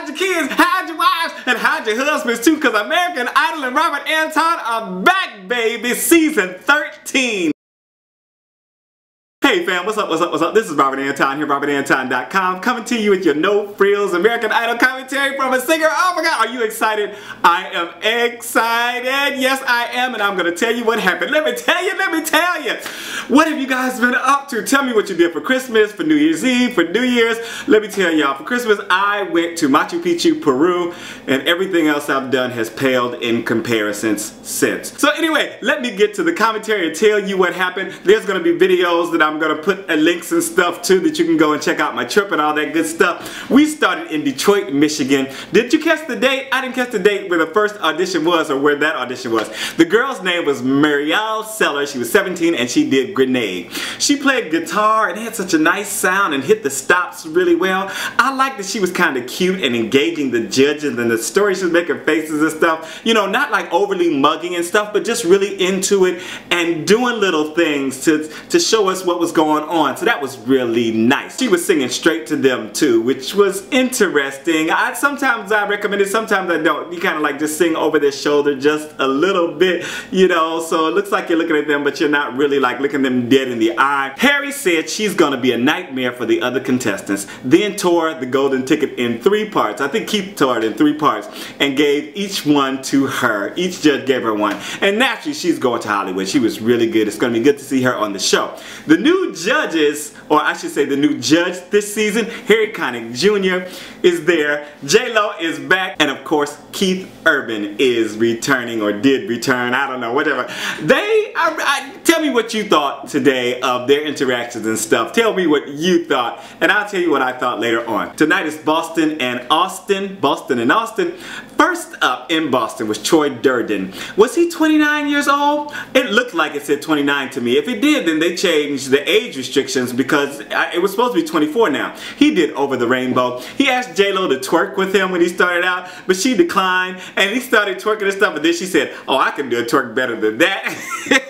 hide your kids, hide your wives, and hide your husbands too, because American Idol and Robert Anton are back, baby, season 13. Hey fam, what's up, what's up, what's up? This is Robert Anton here, robertantonnyc.com, coming to you with your no frills American Idol commentary from a singer. Oh my god, are you excited? I am excited. Yes, I am, and I'm going to tell you what happened. Let me tell you. What have you guys been up to? Tell me what you did for Christmas, for New Year's Eve, for New Year's. Let me tell y'all, for Christmas, I went to Machu Picchu, Peru, and everything else I've done has paled in comparisons since. So anyway, let me get to the commentary and tell you what happened. There's going to be videos that I'm going to put links and stuff too that you can go and check out my trip and all that good stuff. We started in Detroit, Michigan. Did you catch the date? I didn't catch the date where the first audition was or where that audition was. The girl's name was Marrialle. She was 17 and she did Grenade. She played guitar and had such a nice sound and hit the stops really well. I liked that she was kind of cute and engaging the judges and the story she was making faces and stuff. You know, not like overly mugging and stuff, but just really into it and doing little things to show us what was going on. So that was really nice. She was singing straight to them too, which was interesting. Sometimes I recommend it, sometimes I don't. You kind of like just sing over their shoulder just a little bit, you know, so it looks like you're looking at them, but you're not really like looking them dead in the eye. Harry said she's gonna be a nightmare for the other contestants, then tore the golden ticket in 3 parts. I think Keith tore it in 3 parts and gave each one to her. Each judge gave her one. And naturally, she's going to Hollywood. She was really good. It's gonna be good to see her on the show. The new judges, or I should say the new judge this season, Harry Connick Jr. is there, JLo is back, and of course Keith Urban is returning, or did return, I don't know, whatever. Tell me what you thought today of their interactions and stuff. Tell me what you thought, and I'll tell you what I thought later on. Tonight is Boston and Austin. First up in Boston was Troy Durden. Was he 29 years old? It looked like it said 29 to me. If it did, then they changed the age restrictions because it was supposed to be 24 now. He did Over the Rainbow. He asked JLo to twerk with him when he started out, but she declined, and he started twerking and stuff, and then she said, oh, I can do a twerk better than that.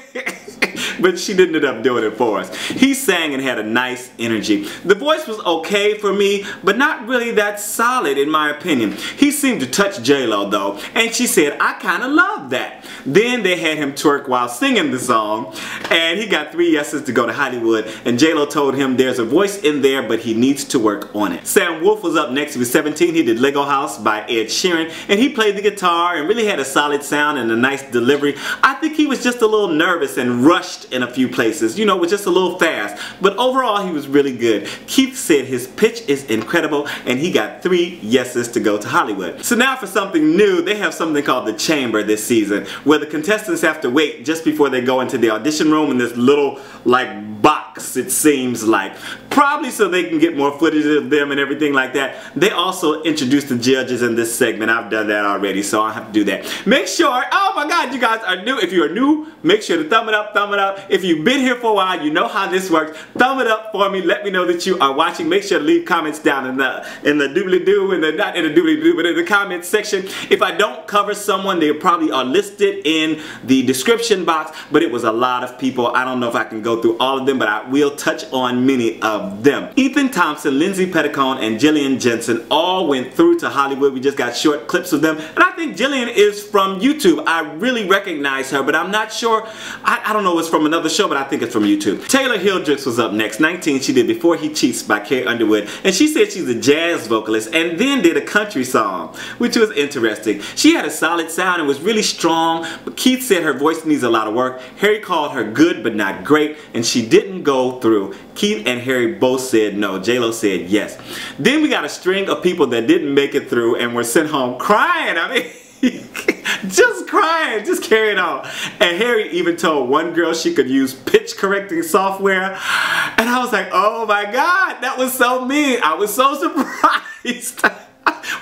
But she didn't end up doing it for us. He sang and had a nice energy. The voice was okay for me, but not really that solid in my opinion. He seemed to touch JLo though, and she said, I kind of love that. Then they had him twerk while singing the song, and he got 3 yeses to go to Hollywood, and JLo told him there's a voice in there, but he needs to work on it. Woolf was up next. He was 17. He did Lego House by Ed Sheeran, and he played the guitar and really had a solid sound and a nice delivery. I think he was just a little nervous and rushed in a few places, you know, was just a little fast, but overall he was really good. Keith said his pitch is incredible, and he got 3 yeses to go to Hollywood. So now for something new, they have something called the Chamber this season, where the contestants have to wait just before they go into the audition room in this little like box, it seems like, probably so they can get more footage of them and everything like that. They also introduced the judges in this segment. I've done that already, so I have to do that. Make sure, oh my god, you guys are new. If you are new, make sure to thumb it up, thumb it up. If you've been here for a while, you know how this works. Thumb it up for me. Let me know that you are watching. Make sure to leave comments down in the doobly-doo, not in the doobly-doo, but in the comments section. If I don't cover someone, they probably are listed in the description box, but it was a lot of people. I don't know if I can go through all of them, but I will touch on many of them. Thompson, Lindsey Pedicone, and Jillian Jensen all went through to Hollywood. We just got short clips of them, and I think Jillian is from YouTube. I really recognize her, but I'm not sure. I don't know if it's from another show, but I think it's from YouTube. Taylor Hildack was up next, 19. She did Before He Cheats by Carrie Underwood, and she said she's a jazz vocalist and then did a country song, which was interesting. She had a solid sound and was really strong, but Keith said her voice needs a lot of work. Harry called her good but not great, and she didn't go through. Keith and Harry both said no. JLo said yes. Then we got a string of people that didn't make it through and were sent home crying. I mean, just crying, just carrying on. And Harry even told one girl she could use pitch correcting software, and I was like, oh my god, that was so mean. I was so surprised.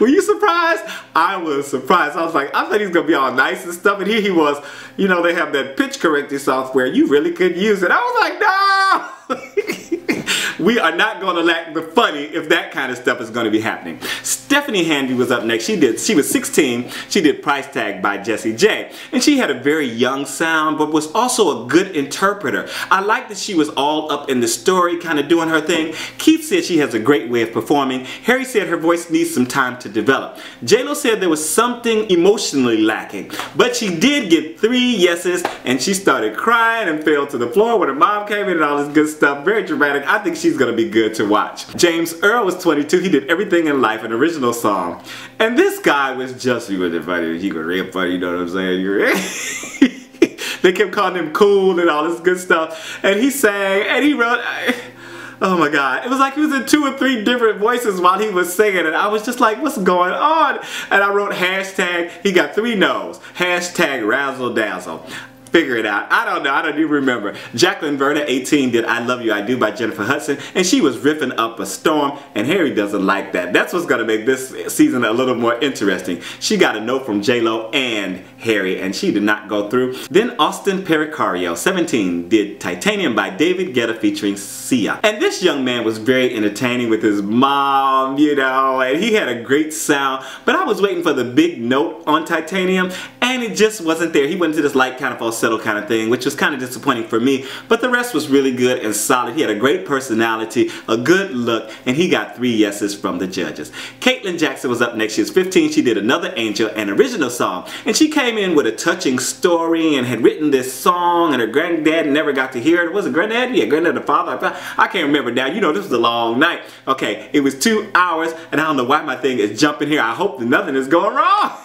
Were you surprised? I was surprised. I was like, I thought he was going to be all nice and stuff, and here he was, you know, they have that pitch correcting software. You really could use it. I was like, no! We are not going to lack the funny if that kind of stuff is going to be happening. Stephanie Hanvey was up next. She was 16. She did Price Tag by Jessie J. And she had a very young sound, but was also a good interpreter. I like that she was all up in the story, kind of doing her thing. Keith said she has a great way of performing. Harry said her voice needs some time to develop. JLo said there was something emotionally lacking, but she did get 3 yeses, and she started crying and fell to the floor when her mom came in and all this good stuff. Very dramatic. I think she's gonna be good to watch. James Earl was 22. He did Everything in Life, an original song. And this guy was just really funny. He was real funny, you know what I'm saying? They kept calling him cool and all this good stuff. And he sang and he wrote, oh my God. It was like he was in 2 or 3 different voices while he was singing. And I was just like, what's going on? And I wrote hashtag, he got 3 no's. Hashtag razzle dazzle. Figure it out. I don't know. I don't even remember. Jacqueline Verna, 18, did I Love You, I Do by Jennifer Hudson, and she was riffing up a storm, and Harry doesn't like that. That's what's going to make this season a little more interesting. She got a no from JLo and Harry, and she did not go through. Then Austin Percario, 17, did Titanium by David Guetta featuring Sia. And this young man was very entertaining with his mom, you know, and he had a great sound, but I was waiting for the big note on Titanium, and it just wasn't there. He went into this light kind of falsetto kind of thing, which was kind of disappointing for me, but the rest was really good and solid. He had a great personality, a good look, and he got 3 yeses from the judges. Kaitlyn Jackson was up next. She was 15. She did Another Angel, an original song, and she came in with a touching story and had written this song, and her granddad never got to hear it. Was it granddad? Yeah, granddad, the father. I can't remember now. You know, this was a long night. Okay, it was 2 hours, and I don't know why my thing is jumping here. I hope that nothing is going wrong.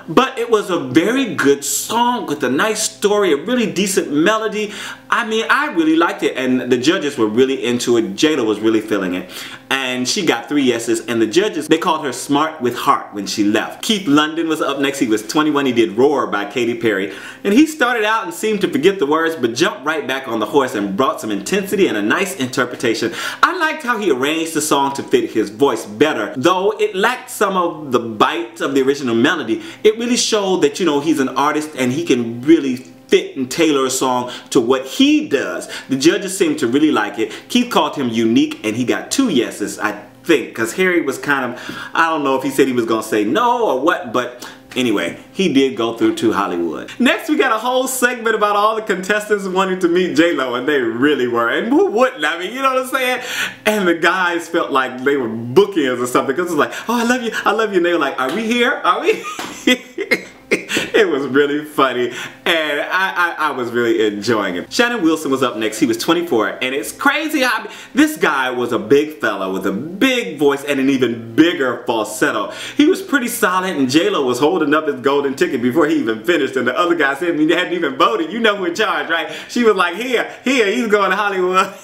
But it was a very good song with a nice story, a really decent melody. I mean, I really liked it, and the judges were really into it. JLo was really feeling it, and she got 3 yeses, and the judges, they called her smart with heart when she left. Keith London was up next. He was 21. He did Roar by Katy Perry, and he started out and seemed to forget the words, but jumped right back on the horse and brought some intensity and a nice interpretation. I liked how he arranged the song to fit his voice better, though it lacked some of the bite of the original melody. It really showed that, you know, he's an artist and he can really fit and tailor a song to what he does. The judges seemed to really like it. Keith called him unique, and he got 2 yeses, I think, because Harry was kind of, I don't know if he said he was going to say no or what, but anyway, he did go through to Hollywood. Next, we got a whole segment about all the contestants wanting to meet JLo, and they really were. And who wouldn't? I mean, you know what I'm saying? And the guys felt like they were bookends or something, because it was like, oh, I love you, I love you. And they were like, are we here? Are we here? It was really funny, and I was really enjoying it. Shannon Wilson was up next. He was 24, and it's crazy how this guy was a big fella with a big voice and an even bigger falsetto. He was pretty solid, and JLo was holding up his golden ticket before he even finished, and the other guy said he hadn't even voted. You know who in charge, right? She was like, here, he's going to Hollywood.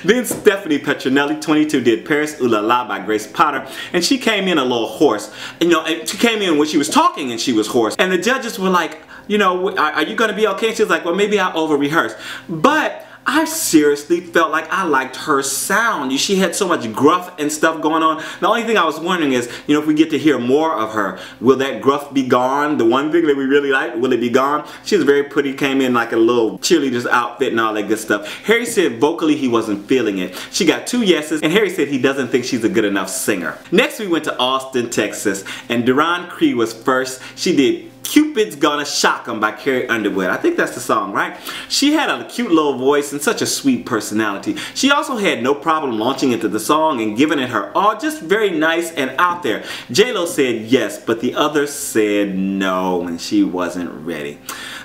Then Stephanie Petronelli, 22, did Paris Ooh La La by Grace Potter, and she came in a little hoarse. And, you know, and she came in when she was talking and she was hoarse, and the judges were like, you know, are you going to be okay? And she was like, well, maybe I'll over-rehearse. But I seriously felt like I liked her sound. She had so much gruff and stuff going on. The only thing I was wondering is, you know, if we get to hear more of her, will that gruff be gone? The one thing that we really like, will it be gone? She was very pretty, came in like a little cheerleader's outfit and all that good stuff. Harry said vocally he wasn't feeling it. She got 2 yeses, and Harry said he doesn't think she's a good enough singer. Next, we went to Austin, Texas, and Durden Cree was first. She did Cupid's Gonna Shock 'Em by Carrie Underwood. I think that's the song, right? She had a cute little voice and such a sweet personality. She also had no problem launching into the song and giving it her all, just very nice and out there. JLo said yes, but the others said no, and she wasn't ready.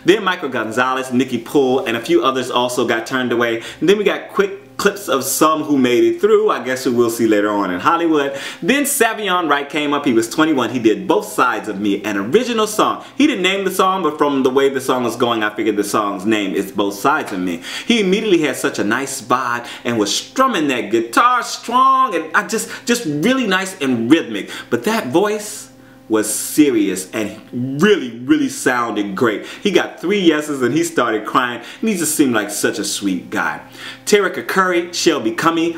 Then Michael Gonzalez, Nikki Poole, and a few others also got turned away. And then we got quick clips of some who made it through, I guess who we'll see later on in Hollywood. Then Savion Wright came up. He was 21. He did Both Sides of Me, an original song. He didn't name the song, but from the way the song was going, I figured the song's name is Both Sides of Me. He immediately had such a nice spot and was strumming that guitar strong and just really nice and rhythmic. But that voice was serious and really sounded great. He got 3 yeses and he started crying, and he just seemed like such a sweet guy. Terica Curry, Shelby Cummey,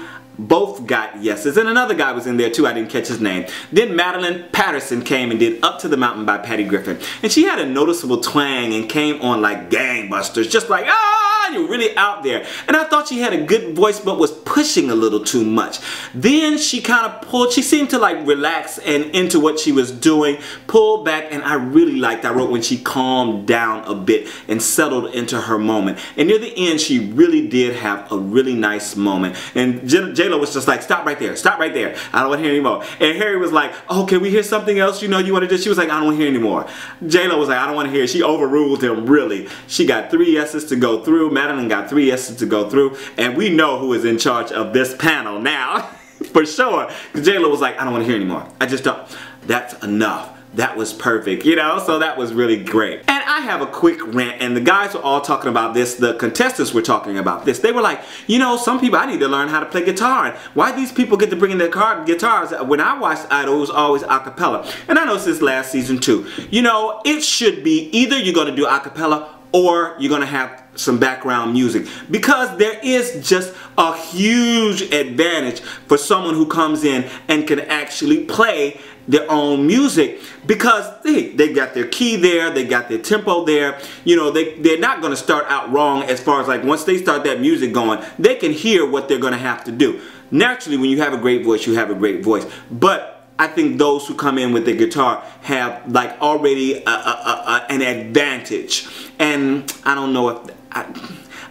both got yeses, and another guy was in there too, I didn't catch his name. Then Madeline Patterson came and did Up to the Mountain by Patty Griffin, and she had a noticeable twang and came on like gangbusters, just like, ah, you're really out there. And I thought she had a good voice but was pushing a little too much. Then she kind of pulled, she seemed to like relax and into what she was doing, pulled back, and I really liked, I wrote when she calmed down a bit and settled into her moment. And near the end, she really did have a really nice moment. And JLo was just like, stop right there, stop right there. I don't want to hear anymore. And Harry was like, oh, can we hear something else? You know, you want to do? She was like, I don't want to hear anymore. JLo was like, I don't want to hear. She overruled him, really. She got 3 yeses to go through. Madeline got 3 yeses to go through. And we know who is in charge of this panel now. For sure. Because JLo was like, I don't want to hear anymore. I just don't. That's enough. That was perfect, you know, so that was really great. And I have a quick rant, and the guys were all talking about this, the contestants were talking about this. They were like, you know, some people, I need to learn how to play guitar. And why these people get to bring in their guitars? When I watched Idol, it was always a cappella. And I noticed this last season too. You know, it should be either you're going to do a cappella or you're going to have some background music, because there is just a huge advantage for someone who comes in and can actually play their own music, because they got their key there, they got their tempo there, you know, they're not going to start out wrong as far as like once they start that music going, they can hear what they're going to have to do. Naturally, when you have a great voice, you have a great voice, but I think those who come in with their guitar have like already an advantage, and I don't know if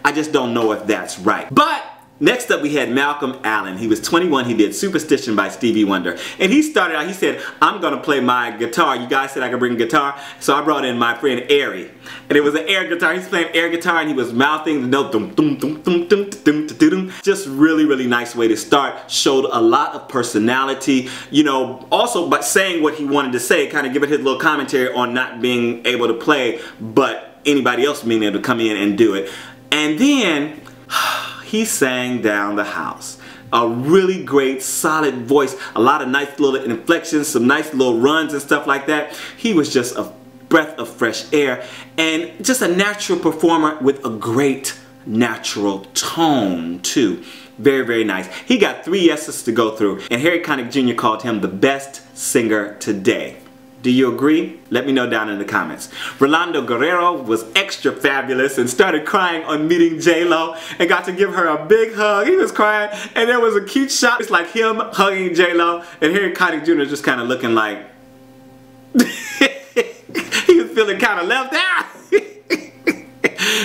I just don't know if that's right. But next up we had Malcolm Allen. He was 21. He did Superstition by Stevie Wonder. And he started out, he said, I'm going to play my guitar. You guys said I could bring a guitar. So I brought in my friend Harry. And it was an air guitar. He's playing air guitar and he was mouthing the note. Dum, dum, dum, dum, dum, dum, dum, dum. Just really, really nice way to start. Showed a lot of personality. You know, also by saying what he wanted to say, kind of giving his little commentary on not being able to play, but anybody else being able to come in and do it. And then he sang down the house. A really great, solid voice, a lot of nice little inflections, some nice little runs and stuff like that. He was just a breath of fresh air and just a natural performer with a great natural tone too. Very, very nice. He got 3 yeses to go through, and Harry Connick Jr. called him the best singer today. Do you agree? Let me know down in the comments. Rolando Guerrero was extra fabulous and started crying on meeting JLo and got to give her a big hug. He was crying, and there was a cute shot. It's like him hugging JLo and Harry Connick Jr. just kind of looking like he was feeling kind of left out.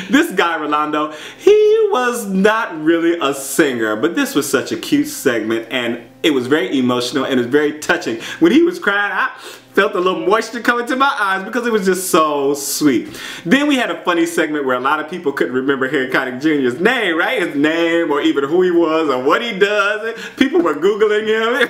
This guy, Rolando, he was not really a singer, but this was such a cute segment, and it was very emotional and it was very touching. When he was crying, I felt a little moisture coming to my eyes because it was just so sweet. Then we had a funny segment where a lot of people couldn't remember Harry Connick Jr.'s name, right? His name, or even who he was or what he does. People were Googling him.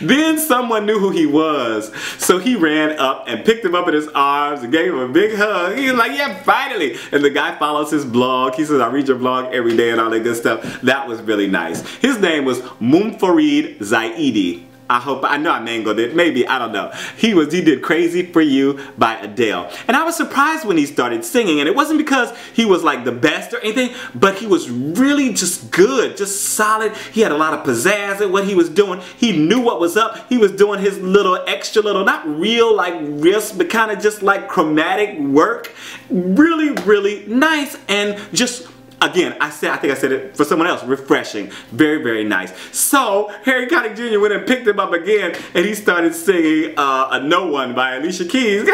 Then someone knew who he was, so he ran up and picked him up in his arms and gave him a big hug. He was like, yeah, finally. And the guy follows his blog. He says, I read your blog every day and all that good stuff. That was really nice. His name was Mumfarid Zaidi. I know I mangled it, maybe, I don't know. He did Crazy For You by Adele. And I was surprised when he started singing, and it wasn't because he was like the best or anything, but he was really just good, just solid. He had a lot of pizzazz at what he was doing. He knew what was up. He was doing his little extra little, not real like riffs, but kind of just like chromatic work. Really, really nice, and just again, I think I said it for someone else, refreshing. Very, very nice. So, Harry Connick Jr. went and picked him up again, and he started singing a No One by Alicia Keys.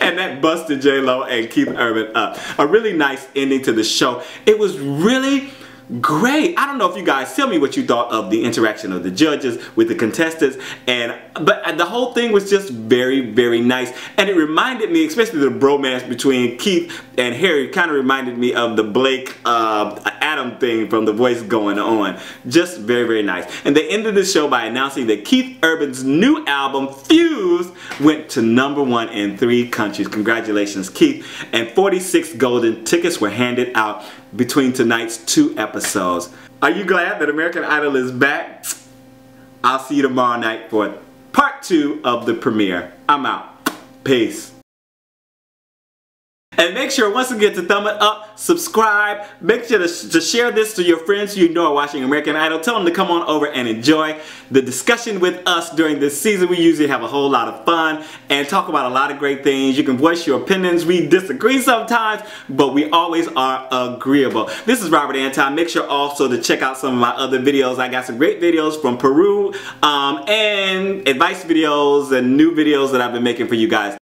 And that busted JLo and Keith Urban up. A really nice ending to the show. It was really great. I don't know if you guys tell me what you thought of the interaction of the judges with the contestants, but the whole thing was just very, very nice, and it reminded me, especially the bromance between Keith and Harry, kind of reminded me of the Blake Adam thing from The Voice going on. Just very, very nice. And they ended the show by announcing that Keith Urban's new album, Fuse, went to #1 in 3 countries. Congratulations, Keith. And 46 golden tickets were handed out between tonight's 2 episodes. Are you glad that American Idol is back? I'll see you tomorrow night for part 2 of the premiere. I'm out. Peace. And make sure once again to thumb it up, subscribe, make sure to share this to your friends who you know are watching American Idol. Tell them to come on over and enjoy the discussion with us during this season. We usually have a whole lot of fun and talk about a lot of great things. You can voice your opinions. We disagree sometimes, but we always are agreeable. This is Robert Anton. Make sure also to check out some of my other videos. I got some great videos from Peru and advice videos and new videos that I've been making for you guys.